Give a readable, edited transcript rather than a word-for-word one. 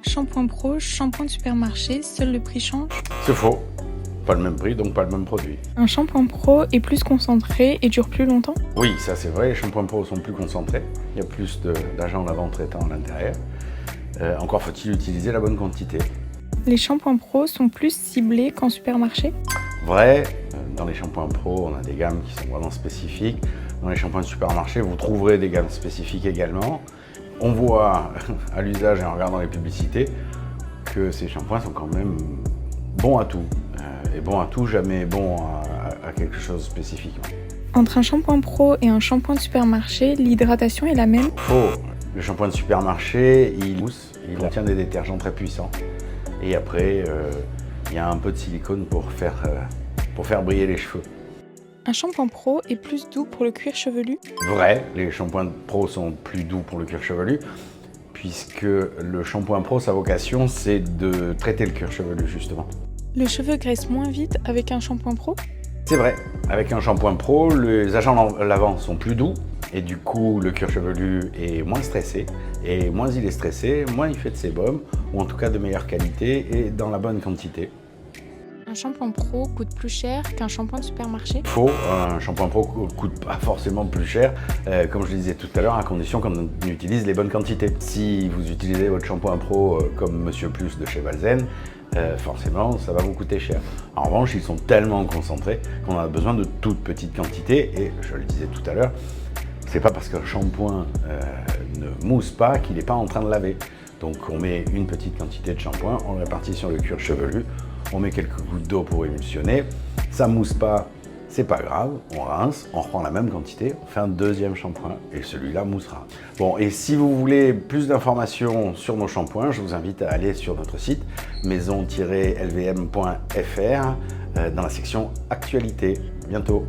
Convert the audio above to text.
Shampoing pro, shampoing de supermarché, seul le prix change. C'est faux. Pas le même prix, donc pas le même produit. Un shampoing pro est plus concentré et dure plus longtemps. Oui, ça c'est vrai, les shampoings pro sont plus concentrés. Il y a plus d'agents lavant-traitant à l'intérieur. Encore faut-il utiliser la bonne quantité. Les shampoings pro sont plus ciblés qu'en supermarché. Vrai, dans les shampoings pro, on a des gammes qui sont vraiment spécifiques. Dans les shampoings de supermarché, vous trouverez des gammes spécifiques également. On voit à l'usage et en regardant les publicités que ces shampoings sont quand même bons à tout. Et bon à tout, jamais bon à quelque chose spécifiquement. Entre un shampoing pro et un shampoing de supermarché, l'hydratation est la même. Faux. Le shampoing de supermarché, il mousse, il contient des détergents très puissants. Et après, il y a un peu de silicone pour faire briller les cheveux. Un shampoing pro est plus doux pour le cuir chevelu. Vrai, les shampoings pro sont plus doux pour le cuir chevelu, puisque le shampoing pro, sa vocation, c'est de traiter le cuir chevelu, justement. Le cheveu graisse moins vite avec un shampoing pro. C'est vrai, avec un shampoing pro, les agents lavants sont plus doux, et du coup, le cuir chevelu est moins stressé. Et moins il est stressé, moins il fait de sébum, ou en tout cas de meilleure qualité et dans la bonne quantité. Un shampoing pro coûte plus cher qu'un shampoing de supermarché. Faux, un shampoing pro coûte pas forcément plus cher, comme je le disais tout à l'heure, à condition qu'on utilise les bonnes quantités. Si vous utilisez votre shampoing pro comme Monsieur Plus de chez Balzen, forcément ça va vous coûter cher. En revanche, ils sont tellement concentrés qu'on a besoin de toutes petites quantités, et je le disais tout à l'heure, c'est pas parce qu'un shampoing ne mousse pas qu'il n'est pas en train de laver. Donc on met une petite quantité de shampoing, on le répartit sur le cuir chevelu, on met quelques gouttes d'eau pour émulsionner, ça mousse pas, c'est pas grave, on rince, on reprend la même quantité, on fait un deuxième shampoing et celui-là moussera. Bon, et si vous voulez plus d'informations sur nos shampoings, je vous invite à aller sur notre site maison-lvm.fr dans la section actualité. À bientôt.